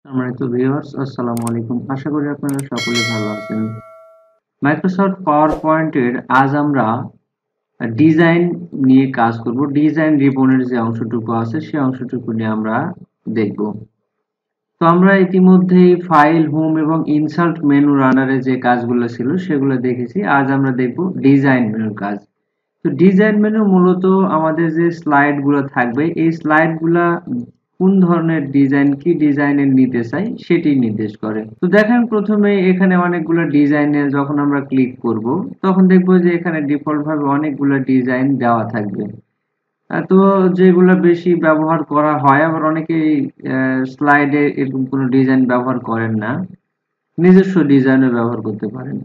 সম্মানিত ভিউয়ার্স, আসসালামু আলাইকুম। আশা করি আপনারা সকলে ভালো আছেন। মাইক্রোসফট পাওয়ার পয়েন্টের আজ আমরা ডিজাইন নিয়ে কাজ করব। ডিজাইন রিবনের যে অংশটুকু আছে সেই অংশটুকু নিয়ে আমরা দেখব। তো আমরা ইতিমধ্যেই ফাইল, হোম এবং ইনসার্ট মেনু রানারে যে কাজগুলো ছিল সেগুলো দেখেছি। আজ আমরা দেখব ডিজাইন মেনুর কাজ। তো ডিজাইন মেনু মূলত আমাদের যে স্লাইডগুলো থাকবে এই স্লাইডগুলা কোন ধরনের ডিজাইন, কি ডিজাইনের নিতে চাই সেটি নির্দেশ করে। তো দেখেন প্রথমে এখানে অনেকগুলো ডিজাইনে যখন আমরা ক্লিক করব তখন দেখব যে এখানে ডিফল্ট ভাবে অনেকগুলো ডিজাইন দেওয়া থাকবে। তো যেগুলো বেশি ব্যবহার করা হয়, আবার অনেকেই স্লাইডে এরকম কোনো ডিজাইন ব্যবহার করেন না, নিজস্ব ডিজাইনও ব্যবহার করতে পারেন।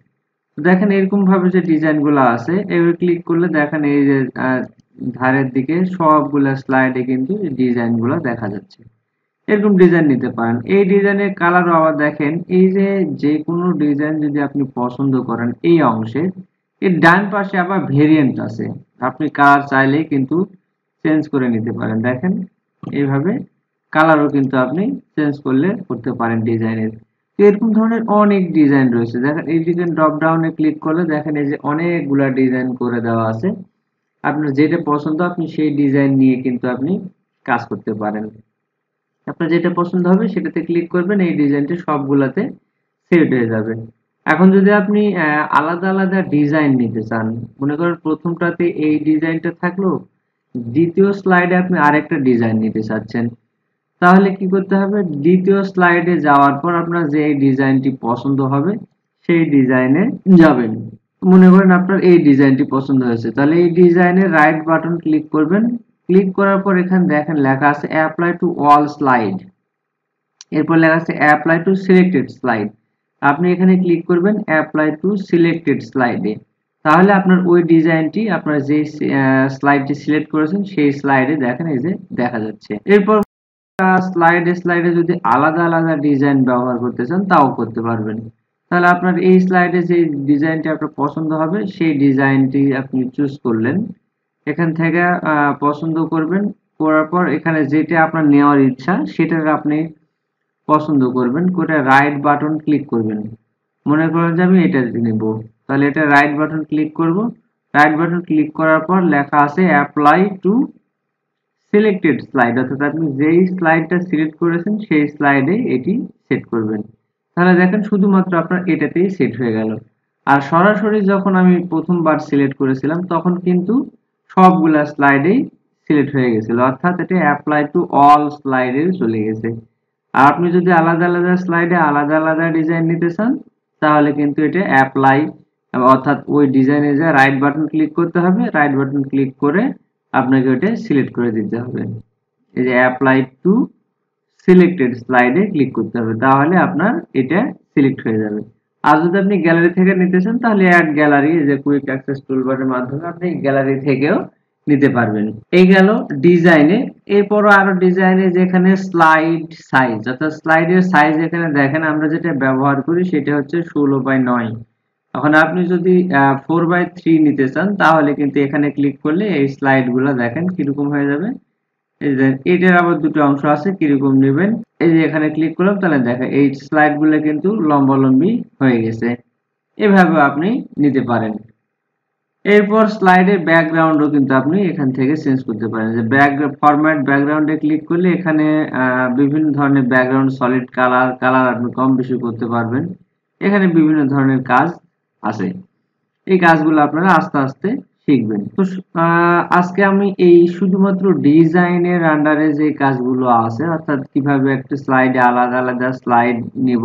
দেখেন এরকম ভাবে যে ডিজাইন গুলো আছে এবার ক্লিক করলে দেখেন এই যে ধারের দিকে সবগুলা স্লাইডে কিন্তু ডিজাইন গুলো দেখা যাচ্ছে। এরকম ডিজাইন নিতে পারেন। এই ডিজাইনের কালারও আবার দেখেন এই যে যে কোনো ডিজাইন যদি আপনি পছন্দ করেন এই অংশে এর ডান পাশে আবার ভেরিয়েন্ট আছে, আপনি কালার চাইলেই কিন্তু চেঞ্জ করে নিতে পারেন। দেখেন এইভাবে কালারও কিন্তু আপনি চেঞ্জ করতে পারেন ডিজাইনের। এরকম ধরনের অনেক ডিজাইন রয়েছে। দেখেন এই ডিজাইন ড্রপ ডাউনে ক্লিক করলে দেখেন এই যে অনেকগুলা ডিজাইন করে দেওয়া আছে। আপনার যেটা পছন্দ আপনি সেই ডিজাইন নিয়ে কিন্তু আপনি কাজ করতে পারেন। আপনার যেটা পছন্দ হবে সেটাতে ক্লিক করবেন, এই ডিজাইনটি সবগুলাতে সেট হয়ে যাবে। এখন যদি আপনি আলাদা আলাদা ডিজাইন নিতে চান, মনে করেন প্রথমটাতে এই ডিজাইনটা থাকলো, দ্বিতীয় স্লাইডে আপনি আরেকটা ডিজাইন নিতে চাচ্ছেন, তাহলে কি করতে হবে? দ্বিতীয় স্লাইডে যাওয়ার পর আপনার যে ডিজাইনটি পছন্দ হবে সেই ডিজাইনে যাবেন। মনে করেন আপনার এই ডিজাইনটি পছন্দ হয়েছে, তাহলে এই ডিজাইনের রাইট বাটন ক্লিক করবেন। ক্লিক করার পর এখানে দেখেন লেখা আছে অ্যাপ্লাই টু অল স্লাইড, এরপর লেখা আছে অ্যাপ্লাই টু সিলেক্টেড স্লাইড। আপনি এখানে ক্লিক করবেন অ্যাপ্লাই টু সিলেক্টেড স্লাইডে, তাহলে আপনার ওই ডিজাইনটি আপনার যে স্লাইডটি সিলেক্ট করেছেন সেই স্লাইডে দেখেন এই যে দেখা যাচ্ছে। এরপর স্লাইডে যদি আলাদা আলাদা ডিজাইন ব্যবহার করতে চান তাও করতে পারবেন। তাহলে আপনার এই স্লাইডে যে ডিজাইনটি আপনার পছন্দ হবে সেই ডিজাইনটি আপনি চুজ করলেন। এখান থেকে পছন্দ করবেন, করার পর এখানে যেটা আপনার নেওয়ার ইচ্ছা সেটা আপনি পছন্দ করবেন, করে রাইট বাটন ক্লিক করবেন। মনে করেন যে আমি এটা নেব, তাহলে এটা রাইট বাটন ক্লিক করব। রাইট বাটন ক্লিক করার পর লেখা আছে অ্যাপ্লাই টু সিলেক্টেড স্লাইড, অর্থাৎ আপনি যেই স্লাইডটা সিলেক্ট করেছেন সেই স্লাইডে এটি সেট করবেন। তাহলে দেখেন শুধুমাত্র আপনার এটাতেই সেট হয়ে গেল। আর সরাসরি যখন আমি প্রথমবার সিলেক্ট করেছিলাম তখন কিন্তু সবগুলা স্লাইডেই সিলেক্ট হয়ে গেছিল, অর্থাৎ এটা অ্যাপ্লাই টু অল স্লাইডে চলে গেছে। আর আপনি যদি আলাদা আলাদা স্লাইডে আলাদা আলাদা ডিজাইন নিতে চান তাহলে কিন্তু এটা অ্যাপ্লাই, অর্থাৎ ওই ডিজাইনে যা রাইট বাটন ক্লিক করতে হবে, রাইট বাটন ক্লিক করে আপনাকে ওটা সিলেক্ট করে দিতে হবে। এই যে অ্যাপ্লাই টু সিলেক্টেড স্লাইডে ক্লিক করতে হবে, তাহলে আপনার এটা সিলেক্ট হয়ে যাবে। আর যদি আপনি গ্যালারি থেকে নিতে চান তাহলে অ্যাড গ্যালারি, এই যে কুইক অ্যাক্সেস টুলবারের মাধ্যমে আপনি গ্যালারি থেকেও নিতে পারবেন। এই গেল ডিজাইনে। এরপরও আরো ডিজাইনে যেখানে স্লাইড সাইজ, অর্থাৎ স্লাইডের সাইজ এখানে দেখেন আমরা যেটা ব্যবহার করি সেটা হচ্ছে 16:9। এখন আপনি যদি 4:3 নিতে চান তাহলে কিন্তু এখানে ক্লিক করলে এই স্লাইড গুলো দেখেন কিরকম হয়ে যাবে। এই যে এটার আবার দুটো অংশ আছে, কিরকম নেবেন। এই যে এখানে ক্লিক করলাম তাহলে দেখেন এই স্লাইড গুলো কিন্তু লম্বালম্বি হয়ে গেছে। এভাবে আপনি নিতে পারেন। এরপর স্লাইডের ব্যাকগ্রাউন্ডও কিন্তু আপনি এখান থেকে চেঞ্জ করতে পারেন। যে ফরম্যাট ব্যাকগ্রাউন্ডে ক্লিক করলে এখানে বিভিন্ন ধরনের ব্যাকগ্রাউন্ড, সলিড কালার আপনি কম বেশি করতে পারবেন। এখানে বিভিন্ন ধরনের কাজ আছে, এই কাজগুলো আপনারা আস্তে আস্তে শিখবেন। তো আজকে আমি এই শুধুমাত্র ডিজাইনের আন্ডারে যে কাজগুলো আছে, অর্থাৎ কিভাবে একটা স্লাইডে আলাদা আলাদা স্লাইড নেব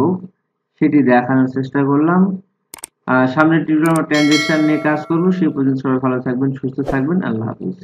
সেটি দেখানোর চেষ্টা করলাম। সামনের টিউটোরিয়ালে আমরা ট্রানজেকশন নিয়ে কাজ করব। সেই পর্যন্ত সবাই ভালো থাকবেন, সুস্থ থাকবেন। আল্লাহ হাফেজ।